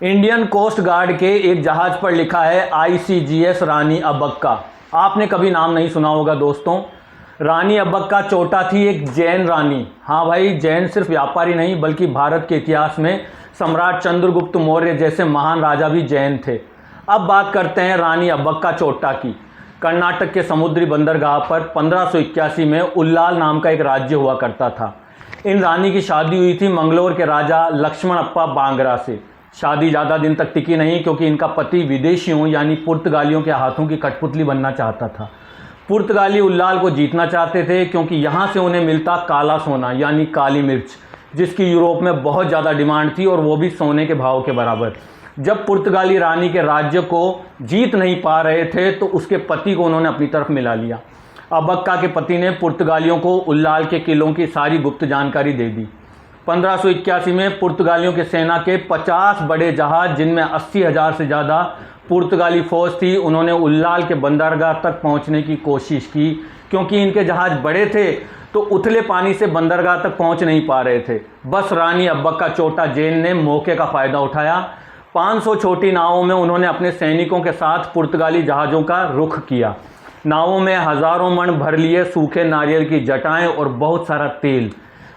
Indian coast guard के एक जहाज पर लिखा है ICGS रानी अब्बक्का। आपने कभी नाम नहीं सुना होगा दोस्तों। रानी अब्बक्का चोटा थी एक जैन रानी। हाँ भाई, जैन सिर्फ व्यापारी नहीं बल्कि भारत के इतिहास में सम्राट चंद्रगुप्त मौर्य जैसे महान राजा भी जैन थे। अब बात करते हैं रानी अब्बक्का चोटा की। कर्नाटक के समुद्री बंदरगाह पर 1581 में उल्लाल नाम का एक राज्य हुआ करता था। इन रानी की शादी हुई थी मंगलोर के राजा लक्ष्मणप्पा बांगरा से। शादी ज़्यादा दिन तक टिकी नहीं क्योंकि इनका पति विदेशियों यानी पुर्तगालियों के हाथों की कठपुतली बनना चाहता था। पुर्तगाली उल्लाल को जीतना चाहते थे क्योंकि यहाँ से उन्हें मिलता काला सोना यानी काली मिर्च, जिसकी यूरोप में बहुत ज़्यादा डिमांड थी और वो भी सोने के भाव के बराबर। जब पुर्तगाली रानी के राज्य को जीत नहीं पा रहे थे तो उसके पति को उन्होंने अपनी तरफ मिला लिया। अब्बक्का के पति ने पुर्तगालियों को उल्लाल के किलों की सारी गुप्त जानकारी दे दी। 1581 में पुर्तगालियों की सेना के 50 बड़े जहाज, जिनमें 80,000 से ज़्यादा पुर्तगाली फौज थी, उन्होंने उल्लाल के बंदरगाह तक पहुंचने की कोशिश की। क्योंकि इनके जहाज बड़े थे तो उथले पानी से बंदरगाह तक पहुंच नहीं पा रहे थे। बस रानी अब्बक्का चोटा जैन ने मौके का फ़ायदा उठाया। 500 छोटी नावों में उन्होंने अपने सैनिकों के साथ पुर्तगाली जहाज़ों का रुख किया। नावों में हज़ारों मण भर लिए सूखे नारियल की जटाएं और बहुत सारा तेल।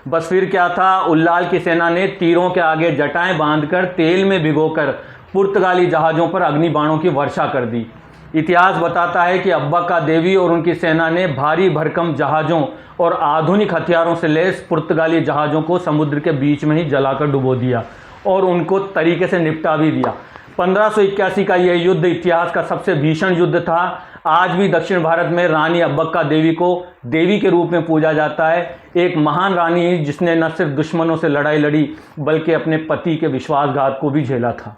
बस फिर क्या था, उल्लाल की सेना ने तीरों के आगे जटाएं बांधकर तेल में भिगोकर पुर्तगाली जहाज़ों पर अग्नि बाणों की वर्षा कर दी। इतिहास बताता है कि अब्बक्का देवी और उनकी सेना ने भारी भरकम जहाज़ों और आधुनिक हथियारों से लैस पुर्तगाली जहाज़ों को समुद्र के बीच में ही जलाकर डुबो दिया और उनको तरीके से निपटा भी दिया। 1581 का यह युद्ध इतिहास का सबसे भीषण युद्ध था। आज भी दक्षिण भारत में रानी अब्बक्का देवी को देवी के रूप में पूजा जाता है। एक महान रानी जिसने न सिर्फ दुश्मनों से लड़ाई लड़ी बल्कि अपने पति के विश्वासघात को भी झेला था।